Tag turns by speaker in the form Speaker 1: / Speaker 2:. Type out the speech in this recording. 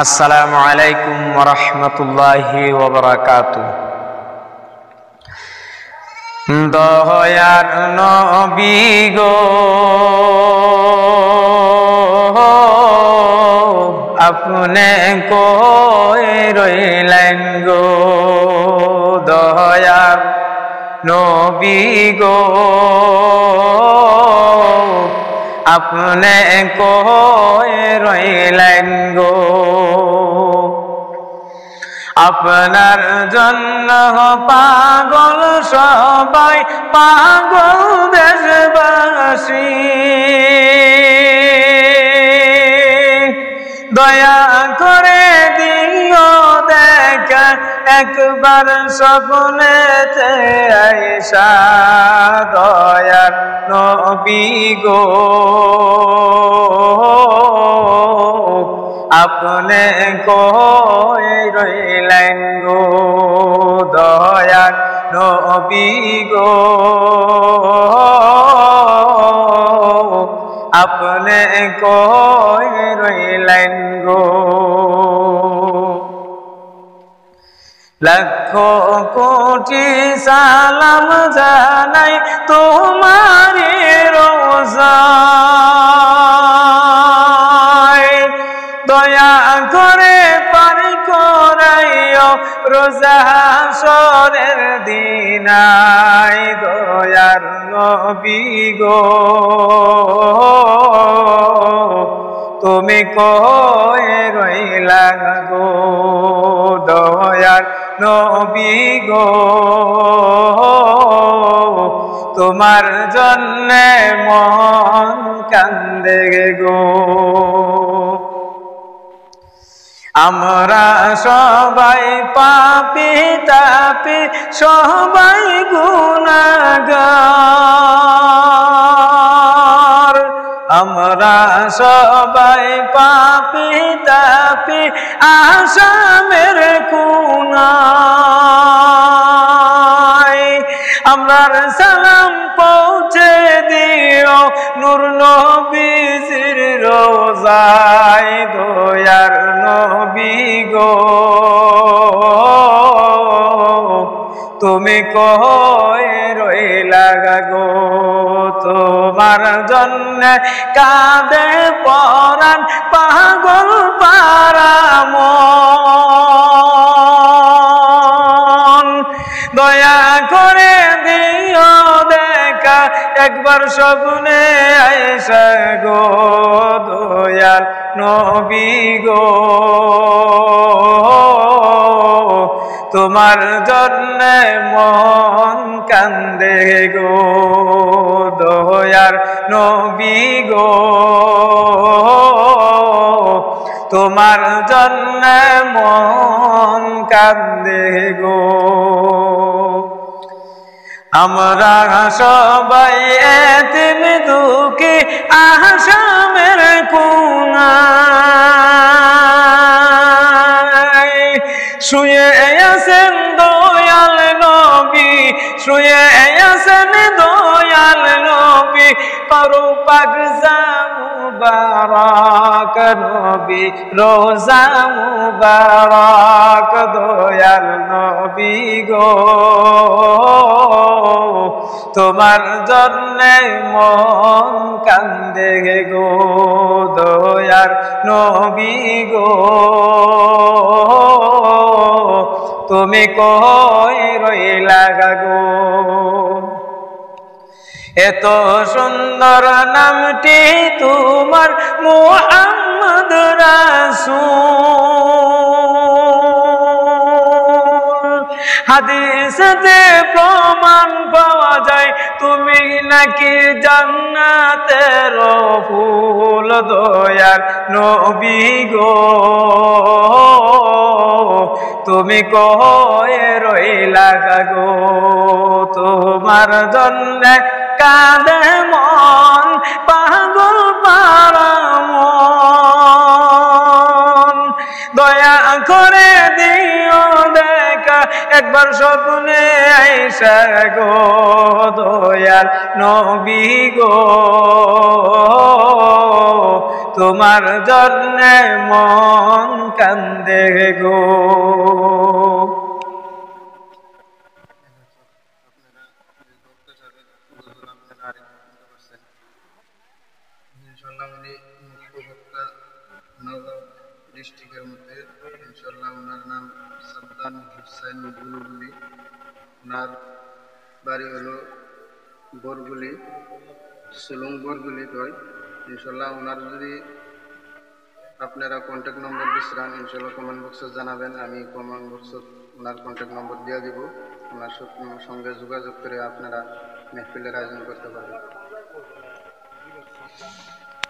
Speaker 1: আসসালামু আলাইকুম ওয়া রাহমাতুল্লাহি ওয়া বারাকাতুহু। দয়ার নবী গো আপনি কই রইলেন গো, দয়ার নবী গো আপনি কই রইলেন গো। আপনার জন্য পাগল সবাই, পাগল দেশবাসী, দয়া করে দিও দেখা একবার স্বপ্নেতে আইসা, দয়ার নবী গো আপনি কই রইলেন গো, দয়ার নবী গো আপনি কই রইলেন গো। লক্ষ কোটি সালাম জানাই তোমারি রোজায়, দয়া করে পার করাইও রোজা হাশরের দিনাই, দয়ার নবী গো তুমি কই রইলা গো, দয়ার নবী গো তোমার জন্যে মন কান্দে গো। আমরা সবাই পাপী তাপী, সবাই গুনাহগার, আমরা সবাই পাপী তাপী আসামের কুনায়, আমরার সালাম পৌঁছে দিও নূর নবীজির রোজায়, দয়ার নবী গো তুমি কই রইলা গো, তোমার জন্য কাঁদে পরাণ পাগল পারা মন, দয়া করে দিও দেখা একবার স্বপ্নে আইসা গো, দয়াল নবী গো তোমার জন্যে মন কান্দে গো, দয়ার নবী গো তোমার জন্যে মন কান্দে গো। আমরা সবাই এতিম দুঃখী আসামের কুনায়, শুয়ে আছেন দয়াল নবী, শুয়ে আছেন দয়াল নবী, করো পাক মুবারক নবী রোজা মুবারক, দয়াল নবী গো তোমার জন্যে মন কান্দে গো, দয়ার নবী গো তুমি কই রইলা গো। এত সুন্দর নামটি তোমার মুহাম্মদ রাসূল, হাদিসেতে প্রমাণ পাওয়া যায় তুমি নাকি জান্নাতের ফুল, দয়ার নবী গো তুমি কই রইলা গো, তোমার জন্যে কাঁদে মন পাগল পারা মন, দয়া করে দিও দেখা একবার স্বপ্নে আইসা গো, দয়াল নবী গো তোমার জন্যে মন কান্দে গো।
Speaker 2: ইনশাল্লাহ উনি মুখ্যবক্তা নগাঁও ডিস্ট্রিক্টের মধ্যে। ইনশাল্লাহ ওনার নাম সাদ্দাম হুসাইন বুলবুলি। ওনার বাড়ি হলো বরগুলি, সুলুং বরগুলি কয়। ইনশাল্লাহ ওনার যদি আপনারা কন্ট্যাক্ট নম্বর বিশ্রান, ইনশাল্লাহ কমেন্ট বক্সে জানাবেন, আমি কমেন্ট বক্সে ওনার কন্ট্যাক্ট নম্বর দিয়ে দিব। ওনার সঙ্গে যোগাযোগ করে আপনারা মেহফিলের আয়োজন করতে পারেন।